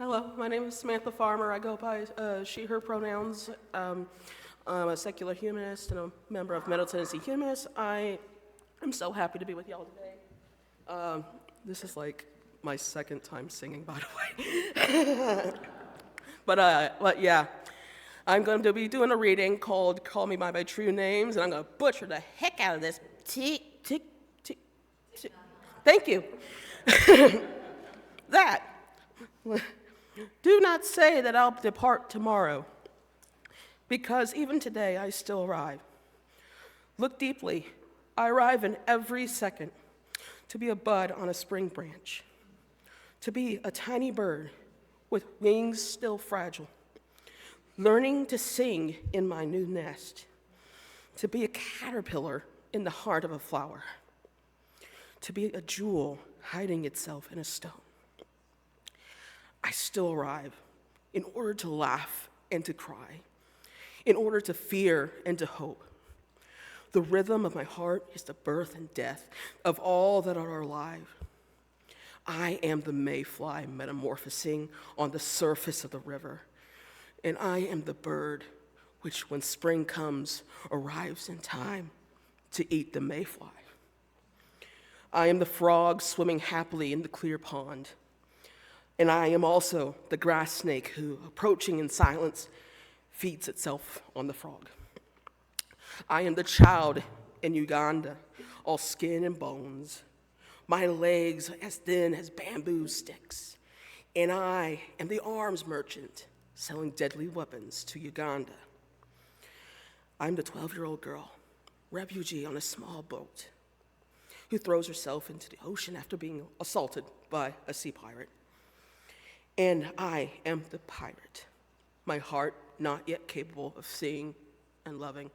Hello, my name is Samantha Farmer. I go by she, her pronouns. I'm a secular humanist and a member of Middle Tennessee Humanists. I am so happy to be with y'all today. This is like my second time singing, by the way. But yeah, I'm going to be doing a reading called Call Me By My True Names, and I'm going to butcher the heck out of this. Thiich, Thiich, Thiich, Thiich. Thank you. That. Do not say that I'll depart tomorrow, because even today I still arrive. Look deeply. I arrive in every second to be a bud on a spring branch, to be a tiny bird with wings still fragile, learning to sing in my new nest, to be a caterpillar in the heart of a flower, to be a jewel hiding itself in a stone. I still arrive in order to laugh and to cry, in order to fear and to hope. The rhythm of my heart is the birth and death of all that are alive. I am the mayfly metamorphosing on the surface of the river, and I am the bird which, when spring comes, arrives in time to eat the mayfly. I am the frog swimming happily in the clear pond, and I am also the grass snake who, approaching in silence, feeds itself on the frog. I am the child in Uganda, all skin and bones, my legs as thin as bamboo sticks, and I am the arms merchant selling deadly weapons to Uganda. I'm the 12-year-old girl, refugee on a small boat, who throws herself into the ocean after being assaulted by a sea pirate. And I am the pirate, my heart not yet capable of seeing and loving.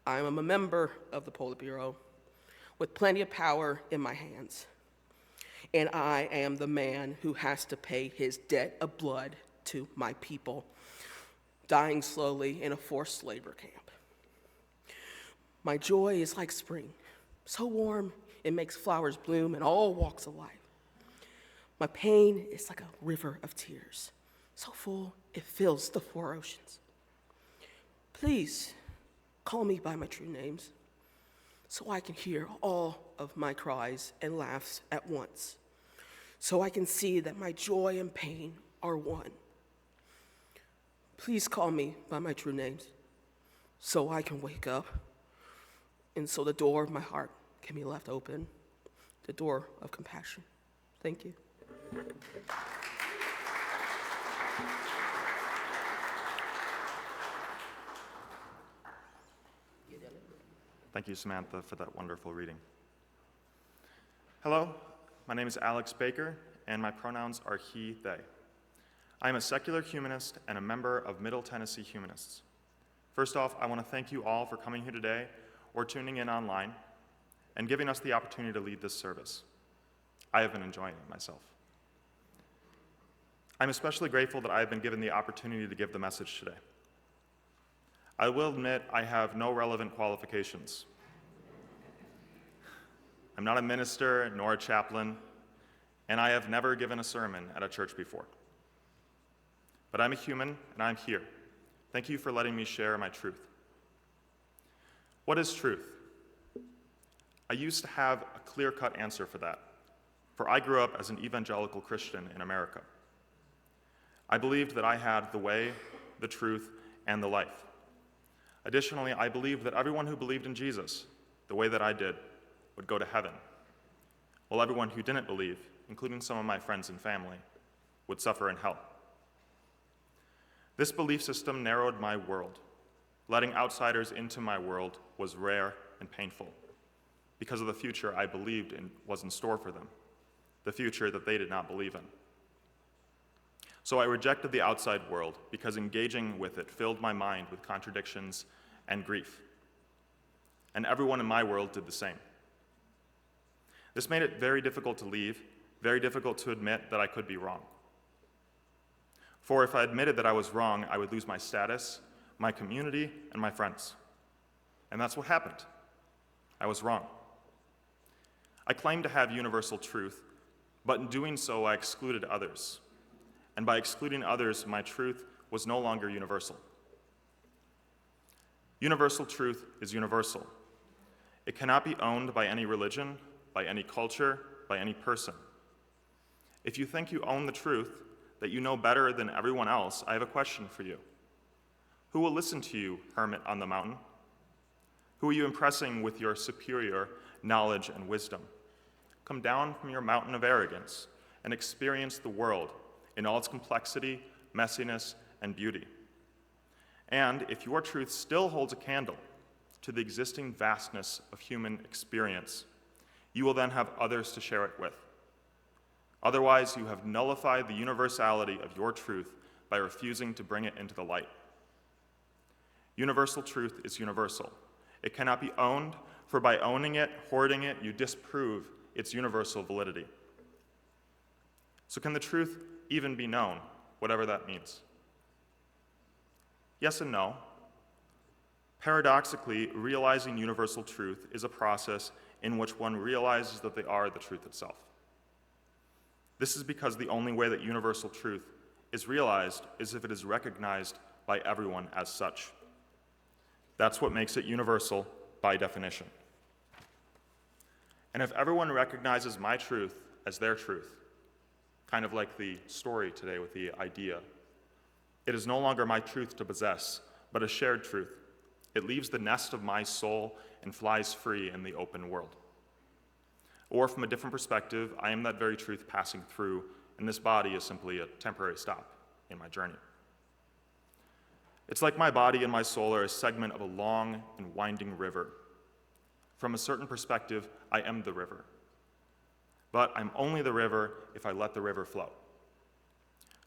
I am a member of the Politburo with plenty of power in my hands. And I am the man who has to pay his debt of blood to my people, dying slowly in a forced labor camp. My joy is like spring, so warm it makes flowers bloom in all walks of life. My pain is like a river of tears, so full it fills the four oceans. Please call me by my true names so I can hear all of my cries and laughs at once, so I can see that my joy and pain are one. Please call me by my true names so I can wake up, and so the door of my heart can be left open, the door of compassion. Thank you. Thank you, Samantha, for that wonderful reading. Hello, my name is Alex Baker, and my pronouns are he, they. I am a secular humanist and a member of Middle Tennessee Humanists. First off, I want to thank you all for coming here today or tuning in online and giving us the opportunity to lead this service. I have been enjoying it myself. I'm especially grateful that I have been given the opportunity to give the message today. I will admit I have no relevant qualifications. I'm not a minister nor a chaplain, and I have never given a sermon at a church before. But I'm a human, and I'm here. Thank you for letting me share my truth. What is truth? I used to have a clear-cut answer for that, for I grew up as an evangelical Christian in America. I believed that I had the way, the truth, and the life. Additionally, I believed that everyone who believed in Jesus, the way that I did, would go to heaven, while everyone who didn't believe, including some of my friends and family, would suffer in hell. This belief system narrowed my world. Letting outsiders into my world was rare and painful because of the future I believed was in store for them, the future that they did not believe in. So I rejected the outside world because engaging with it filled my mind with contradictions and grief. And everyone in my world did the same. This made it very difficult to leave, very difficult to admit that I could be wrong. For if I admitted that I was wrong, I would lose my status, my community, and my friends. And that's what happened. I was wrong. I claimed to have universal truth, but in doing so, I excluded others, and by excluding others, my truth was no longer universal. Universal truth is universal. It cannot be owned by any religion, by any culture, by any person. If you think you own the truth, that you know better than everyone else, I have a question for you. Who will listen to you, hermit on the mountain? Who are you impressing with your superior knowledge and wisdom? Come down from your mountain of arrogance and experience the world in all its complexity, messiness, and beauty. And if your truth still holds a candle to the existing vastness of human experience, you will then have others to share it with. Otherwise, you have nullified the universality of your truth by refusing to bring it into the light. Universal truth is universal. It cannot be owned, for by owning it, hoarding it, you disprove its universal validity. So can the truth even be known, whatever that means? Yes and no. Paradoxically, realizing universal truth is a process in which one realizes that they are the truth itself. This is because the only way that universal truth is realized is if it is recognized by everyone as such. That's what makes it universal by definition. And if everyone recognizes my truth as their truth, kind of like the story today with the idea, it is no longer my truth to possess, but a shared truth. It leaves the nest of my soul and flies free in the open world. Or from a different perspective, I am that very truth passing through, and this body is simply a temporary stop in my journey. It's like my body and my soul are a segment of a long and winding river. From a certain perspective, I am the river. But I'm only the river if I let the river flow.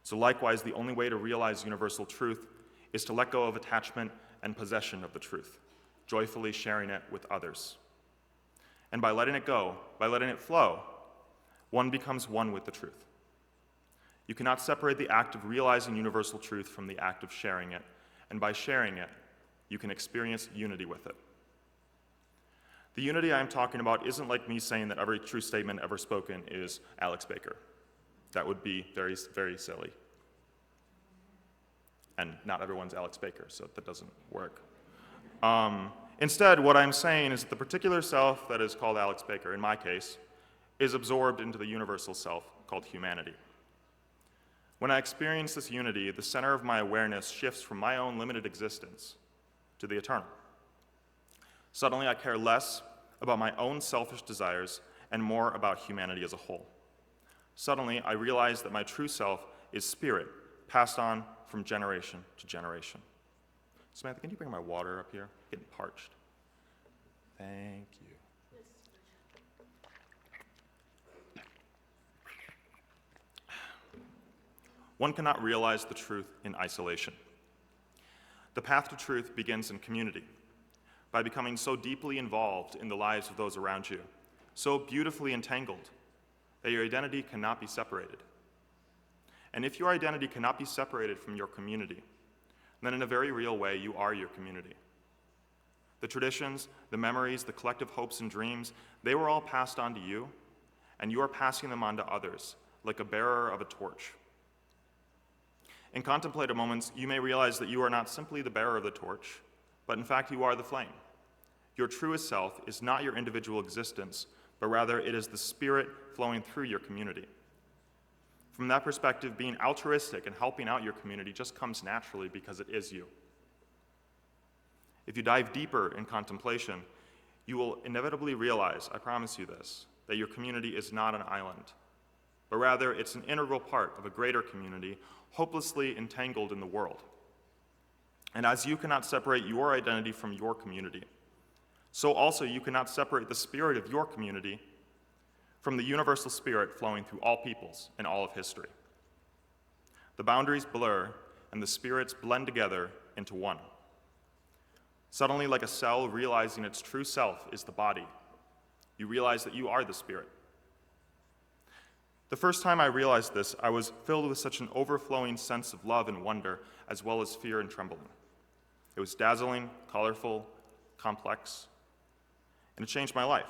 So likewise, the only way to realize universal truth is to let go of attachment and possession of the truth, joyfully sharing it with others. And by letting it go, by letting it flow, one becomes one with the truth. You cannot separate the act of realizing universal truth from the act of sharing it, and by sharing it, you can experience unity with it. The unity I am talking about isn't like me saying that every true statement ever spoken is Alex Baker. That would be very, very silly. And not everyone's Alex Baker, so that doesn't work. Instead, what I'm saying is that the particular self that is called Alex Baker, in my case, is absorbed into the universal self called humanity. When I experience this unity, the center of my awareness shifts from my own limited existence to the eternal. Suddenly, I care less about my own selfish desires and more about humanity as a whole. Suddenly, I realize that my true self is spirit, passed on from generation to generation. Samantha, can you bring my water up here? I'm getting parched. Thank you. One cannot realize the truth in isolation. The path to truth begins in community, by becoming so deeply involved in the lives of those around you, so beautifully entangled, that your identity cannot be separated. And if your identity cannot be separated from your community, then in a very real way, you are your community. The traditions, the memories, the collective hopes and dreams, they were all passed on to you, and you are passing them on to others, like a bearer of a torch. In contemplative moments, you may realize that you are not simply the bearer of the torch, but in fact you are the flame. Your truest self is not your individual existence, but rather it is the spirit flowing through your community. From that perspective, being altruistic and helping out your community just comes naturally because it is you. If you dive deeper in contemplation, you will inevitably realize, I promise you this, that your community is not an island, but rather it's an integral part of a greater community, hopelessly entangled in the world. And as you cannot separate your identity from your community, so also you cannot separate the spirit of your community from the universal spirit flowing through all peoples in all of history. The boundaries blur, and the spirits blend together into one. Suddenly, like a cell realizing its true self is the body, you realize that you are the spirit. The first time I realized this, I was filled with such an overflowing sense of love and wonder, as well as fear and trembling. It was dazzling, colorful, complex, and it changed my life.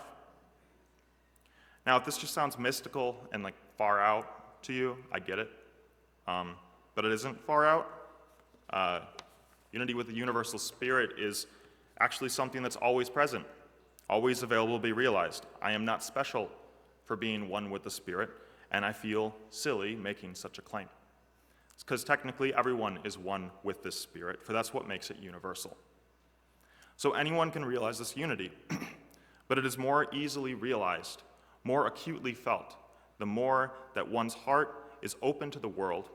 Now, if this just sounds mystical and like far out to you, I get it. but it isn't far out. Unity with the universal spirit is actually something that's always present, always available to be realized. I am not special for being one with the Spirit, and I feel silly making such a claim. It's because technically everyone is one with this Spirit, for that's what makes it universal. So anyone can realize this unity, but it is more easily realized, more acutely felt, the more that one's heart is open to the world,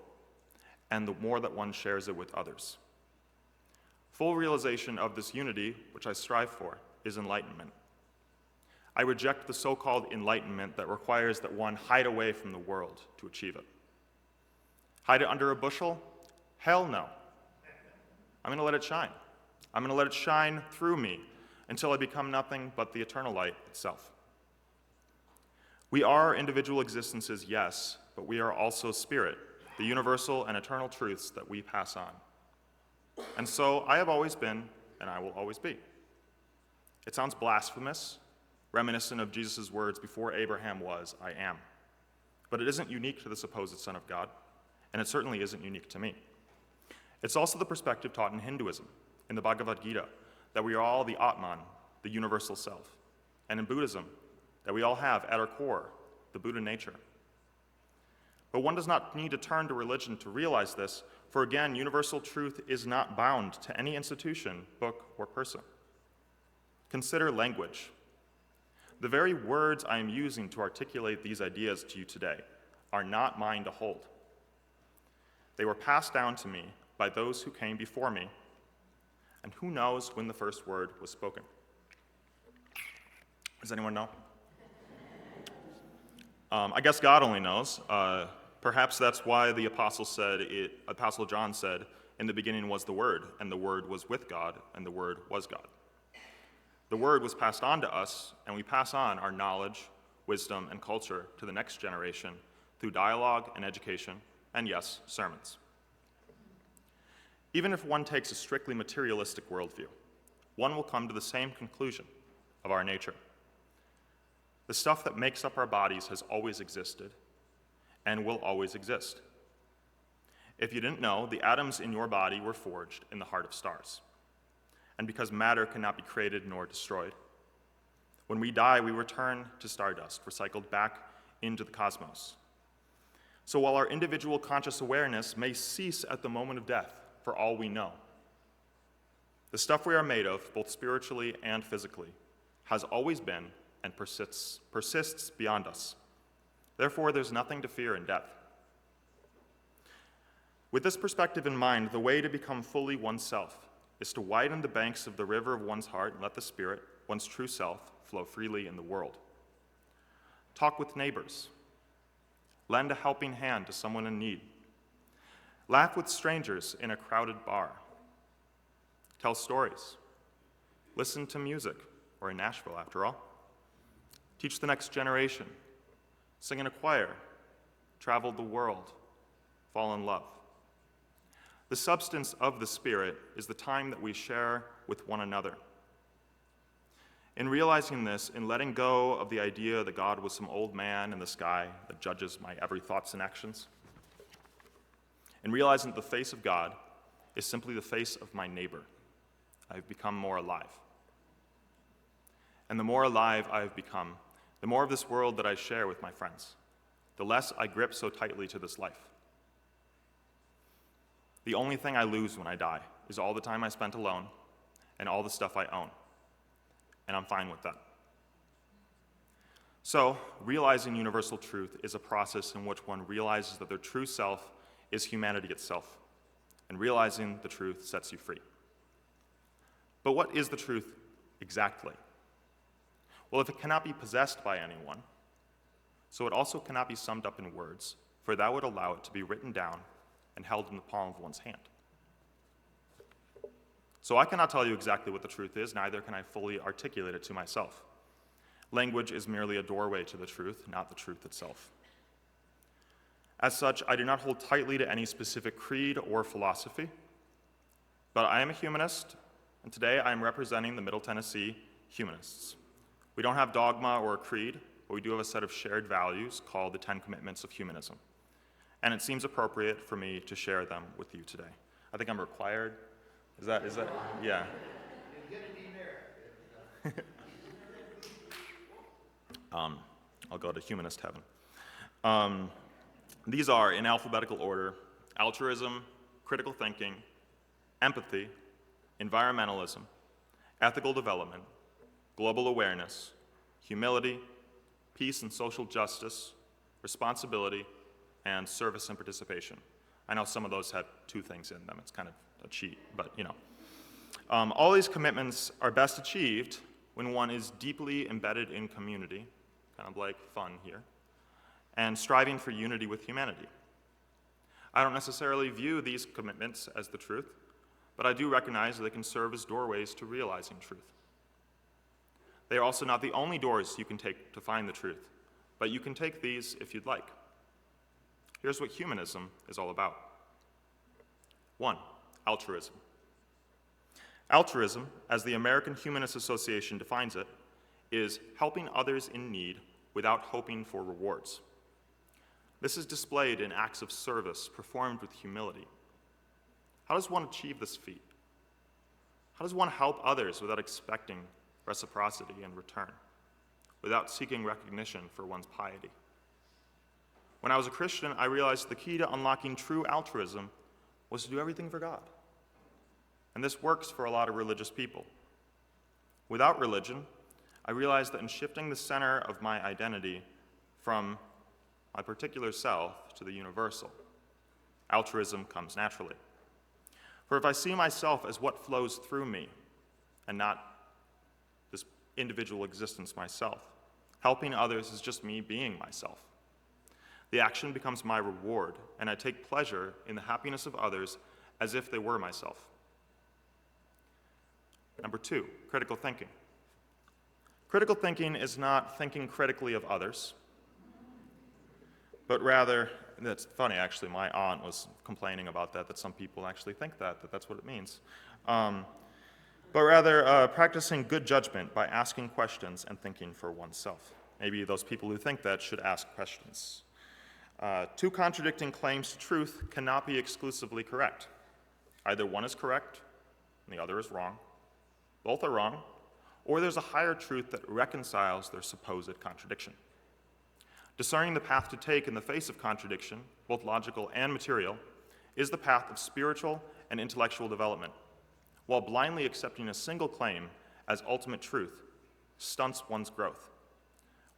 and the more that one shares it with others. Full realization of this unity, which I strive for, is enlightenment. I reject the so-called enlightenment that requires that one hide away from the world to achieve it. Hide it under a bushel? Hell no. I'm going to let it shine. I'm going to let it shine through me until I become nothing but the eternal light itself. We are individual existences, yes, but we are also spirit, the universal and eternal truths that we pass on. And so I have always been, and I will always be. It sounds blasphemous, reminiscent of Jesus' words, before Abraham was, I am. But it isn't unique to the supposed Son of God, and it certainly isn't unique to me. It's also the perspective taught in Hinduism, in the Bhagavad Gita, that we are all the Atman, the universal self, and in Buddhism, that we all have at our core the Buddha nature. But one does not need to turn to religion to realize this, for again, universal truth is not bound to any institution, book, or person. Consider language. The very words I am using to articulate these ideas to you today are not mine to hold. They were passed down to me by those who came before me, and who knows when the first word was spoken? Does anyone know? I guess God only knows. Perhaps that's why the Apostle John said, in the beginning was the Word, and the Word was with God, and the Word was God. The Word was passed on to us, and we pass on our knowledge, wisdom, and culture to the next generation through dialogue and education, and yes, sermons. Even if one takes a strictly materialistic worldview, one will come to the same conclusion of our nature. The stuff that makes up our bodies has always existed and will always exist. If you didn't know, the atoms in your body were forged in the heart of stars. And because matter cannot be created nor destroyed, when we die, we return to stardust, recycled back into the cosmos. So while our individual conscious awareness may cease at the moment of death, for all we know, the stuff we are made of, both spiritually and physically, has always been and persists beyond us. Therefore, there's nothing to fear in death. With this perspective in mind, the way to become fully oneself is to widen the banks of the river of one's heart and let the Spirit, one's true self, flow freely in the world. Talk with neighbors. Lend a helping hand to someone in need. Laugh with strangers in a crowded bar. Tell stories. Listen to music, or in Nashville after all. Teach the next generation. Sing in a choir. Travel the world. Fall in love. The substance of the Spirit is the time that we share with one another. In realizing this, in letting go of the idea that God was some old man in the sky that judges my every thoughts and actions, in realizing that the face of God is simply the face of my neighbor, I've become more alive. And the more alive I have become, the more of this world that I share with my friends, the less I grip so tightly to this life. The only thing I lose when I die is all the time I spent alone and all the stuff I own. And I'm fine with that. So, realizing universal truth is a process in which one realizes that their true self is humanity itself, and realizing the truth sets you free. But what is the truth exactly? Well, if it cannot be possessed by anyone, so it also cannot be summed up in words, for that would allow it to be written down and held in the palm of one's hand. So I cannot tell you exactly what the truth is, neither can I fully articulate it to myself. Language is merely a doorway to the truth, not the truth itself. As such, I do not hold tightly to any specific creed or philosophy, but I am a humanist, and today I am representing the Middle Tennessee Humanists. We don't have dogma or a creed, but we do have a set of shared values called the 10 Commitments of Humanism. and it seems appropriate for me to share them with you today. I think I'm required. Is that, yeah. I'll go to humanist heaven. These are, in alphabetical order, altruism, critical thinking, empathy, environmentalism, ethical development, global awareness, humility, peace and social justice, responsibility, and service and participation. I know some of those have 2 things in them. It's kind of a cheat, but you know. All these commitments are best achieved when one is deeply embedded in community, kind of like fun here, and striving for unity with humanity. I don't necessarily view these commitments as the truth, but I do recognize that they can serve as doorways to realizing truth. They are also not the only doors you can take to find the truth, but you can take these if you'd like. Here's what humanism is all about. 1, altruism. Altruism, as the American Humanists Association defines it, is helping others in need without hoping for rewards. This is displayed in acts of service performed with humility. How does one achieve this feat? How does one help others without expecting reciprocity in return, without seeking recognition for one's piety? When I was a Christian, I realized the key to unlocking true altruism was to do everything for God. And this works for a lot of religious people. Without religion, I realized that in shifting the center of my identity from my particular self to the universal, altruism comes naturally. For if I see myself as what flows through me, and not this individual existence myself, helping others is just me being myself. The action becomes my reward, and I take pleasure in the happiness of others as if they were myself. Number 2, critical thinking. Critical thinking is not thinking critically of others, but rather, that's funny actually, my aunt was complaining about that some people actually think that's what it means. But rather practicing good judgment by asking questions and thinking for oneself. Maybe those people who think that should ask questions. 2 contradicting claims to truth cannot be exclusively correct. Either one is correct and the other is wrong. Both are wrong, or there's a higher truth that reconciles their supposed contradiction. Discerning the path to take in the face of contradiction, both logical and material, is the path of spiritual and intellectual development, while blindly accepting a single claim as ultimate truth stunts one's growth.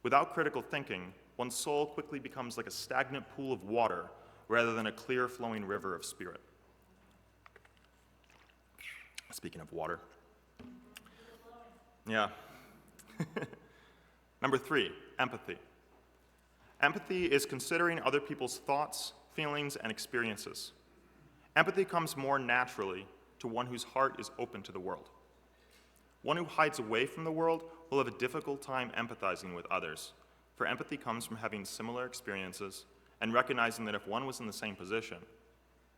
Without critical thinking, one's soul quickly becomes like a stagnant pool of water rather than a clear flowing river of spirit. Speaking of water. Yeah. Number 3, empathy. Empathy is considering other people's thoughts, feelings, and experiences. Empathy comes more naturally to one whose heart is open to the world. One who hides away from the world will have a difficult time empathizing with others, for empathy comes from having similar experiences and recognizing that if one was in the same position,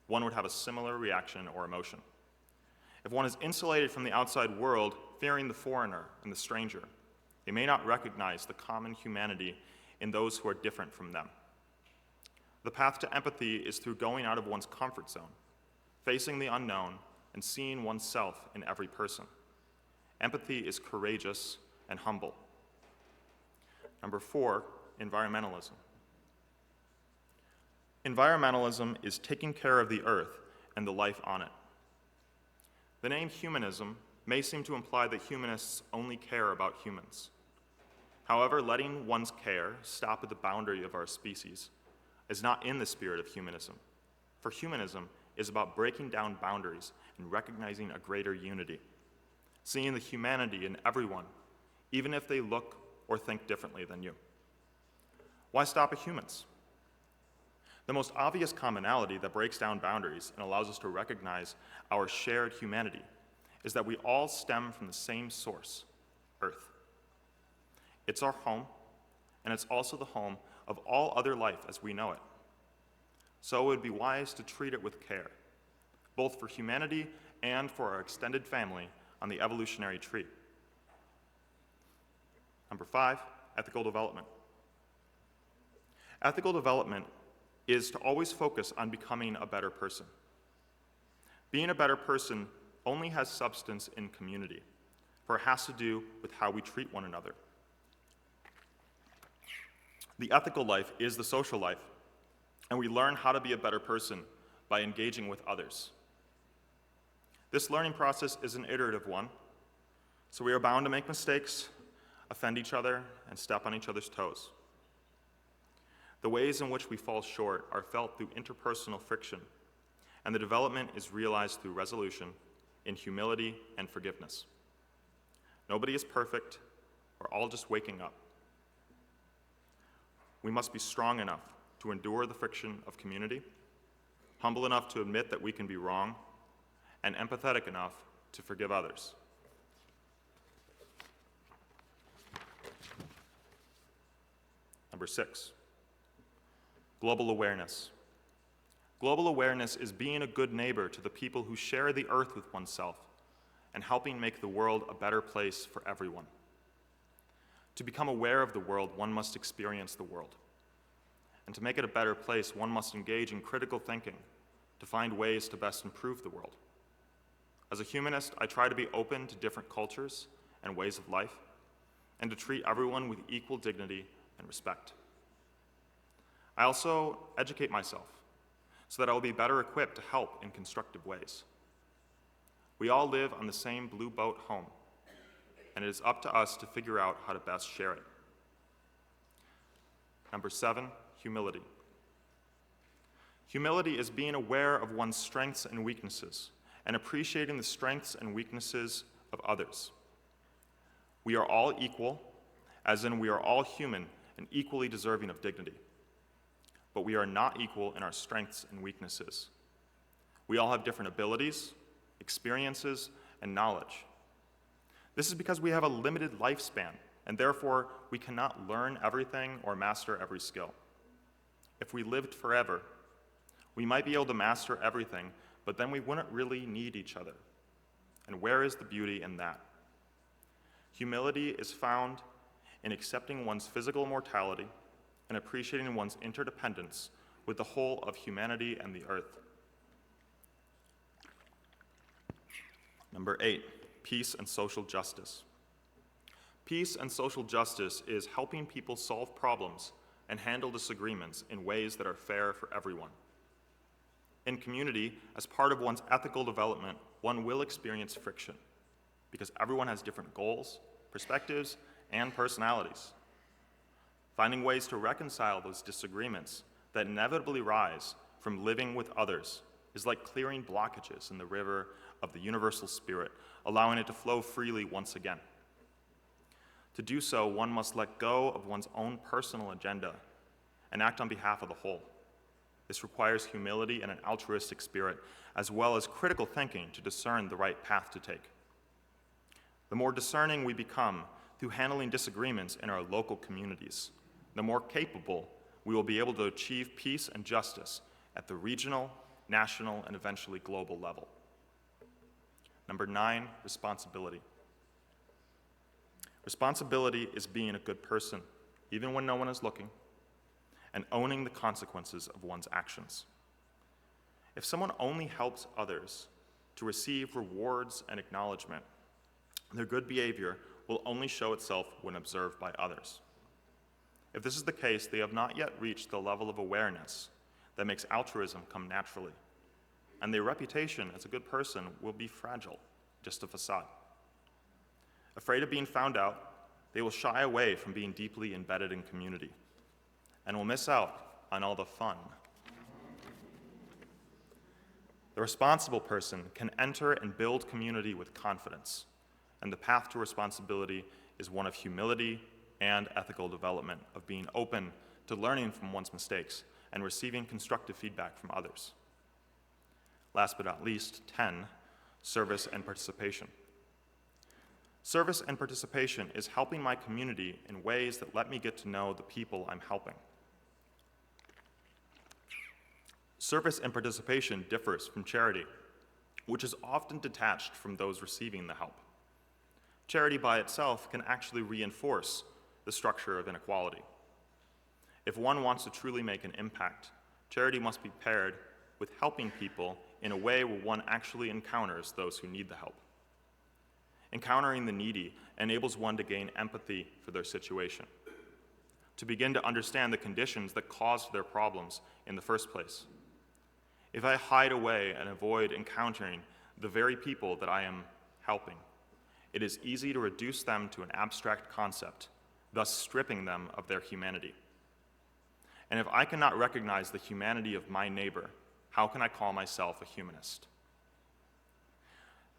one would have a similar reaction or emotion. If one is insulated from the outside world, fearing the foreigner and the stranger, they may not recognize the common humanity in those who are different from them. The path to empathy is through going out of one's comfort zone, facing the unknown, and seeing oneself in every person. Empathy is courageous and humble. Number 4, environmentalism. Environmentalism is taking care of the earth and the life on it. The name humanism may seem to imply that humanists only care about humans. However, letting one's care stop at the boundary of our species is not in the spirit of humanism, for humanism is about breaking down boundaries and recognizing a greater unity, seeing the humanity in everyone, even if they look or think differently than you. Why stop at humans? The most obvious commonality that breaks down boundaries and allows us to recognize our shared humanity is that we all stem from the same source, Earth. It's our home, and it's also the home of all other life as we know it. So it would be wise to treat it with care, both for humanity and for our extended family on the evolutionary tree. Number 5, ethical development. Ethical development is to always focus on becoming a better person. Being a better person only has substance in community, for it has to do with how we treat one another. The ethical life is the social life, and we learn how to be a better person by engaging with others. This learning process is an iterative one, so we are bound to make mistakes, offend each other, and step on each other's toes. The ways in which we fall short are felt through interpersonal friction, and the development is realized through resolution in humility and forgiveness. Nobody is perfect. We're all just waking up. We must be strong enough to endure the friction of community, humble enough to admit that we can be wrong, and empathetic enough to forgive others. Number 6, global awareness. Global awareness is being a good neighbor to the people who share the earth with oneself and helping make the world a better place for everyone. To become aware of the world, one must experience the world. And to make it a better place, one must engage in critical thinking to find ways to best improve the world. As a humanist, I try to be open to different cultures and ways of life, and to treat everyone with equal dignity and respect. I also educate myself so that I will be better equipped to help in constructive ways. We all live on the same blue boat home, and it is up to us to figure out how to best share it. Number 7, humility. Humility is being aware of one's strengths and weaknesses and appreciating the strengths and weaknesses of others. We are all equal, as in we are all human and equally deserving of dignity. But we are not equal in our strengths and weaknesses. We all have different abilities, experiences, and knowledge. This is because we have a limited lifespan, and therefore we cannot learn everything or master every skill. If we lived forever, we might be able to master everything, but then we wouldn't really need each other. And where is the beauty in that? Humility is found in accepting one's physical mortality and appreciating one's interdependence with the whole of humanity and the earth. Number 8, peace and social justice. Peace and social justice is helping people solve problems and handle disagreements in ways that are fair for everyone. In community, as part of one's ethical development, one will experience friction because everyone has different goals, perspectives, and personalities. Finding ways to reconcile those disagreements that inevitably rise from living with others is like clearing blockages in the river of the universal spirit, allowing it to flow freely once again. To do so, one must let go of one's own personal agenda and act on behalf of the whole. This requires humility and an altruistic spirit, as well as critical thinking to discern the right path to take. The more discerning we become through handling disagreements in our local communities, the more capable we will be able to achieve peace and justice at the regional, national, and eventually global level. Number 9, responsibility. Responsibility is being a good person, even when no one is looking, and owning the consequences of one's actions. If someone only helps others to receive rewards and acknowledgement, their good behavior will only show itself when observed by others. If this is the case, they have not yet reached the level of awareness that makes altruism come naturally, and their reputation as a good person will be fragile, just a facade. Afraid of being found out, they will shy away from being deeply embedded in community, and will miss out on all the fun. The responsible person can enter and build community with confidence, and the path to responsibility is one of humility and ethical development, of being open to learning from one's mistakes and receiving constructive feedback from others. Last but not least, 10, service and participation. Service and participation is helping my community in ways that let me get to know the people I'm helping. Service and participation differs from charity, which is often detached from those receiving the help. Charity by itself can actually reinforce the structure of inequality. If one wants to truly make an impact, Charity must be paired with helping people in a way where one actually encounters those who need the help. Encountering the needy enables one to gain empathy for their situation, to begin to understand the conditions that caused their problems in the first place. If I hide away and avoid encountering the very people that I am helping, it is easy to reduce them to an abstract concept, thus stripping them of their humanity. And if I cannot recognize the humanity of my neighbor, how can I call myself a humanist?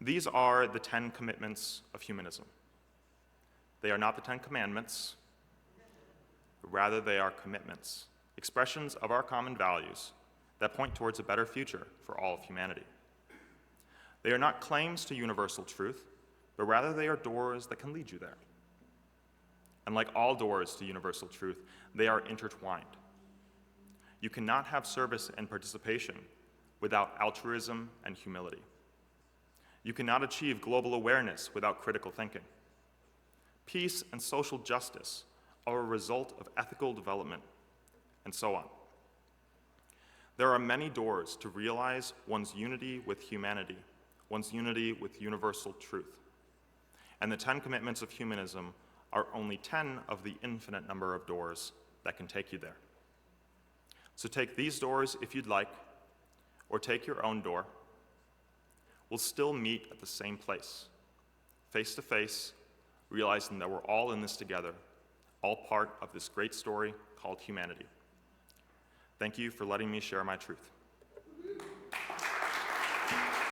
These are the 10 commitments of humanism. They are not the 10 commandments, but rather they are commitments, expressions of our common values that point towards a better future for all of humanity. They are not claims to universal truth, but rather they are doors that can lead you there. And like all doors to universal truth, they are intertwined. You cannot have service and participation without altruism and humility. You cannot achieve global awareness without critical thinking. Peace and social justice are a result of ethical development, and so on. There are many doors to realize one's unity with humanity, one's unity with universal truth. And the 10 commitments of humanism are only 10 of the infinite number of doors that can take you there. So take these doors if you'd like, or take your own door. We'll still meet at the same place, face to face, realizing that we're all in this together, all part of this great story called humanity. Thank you for letting me share my truth.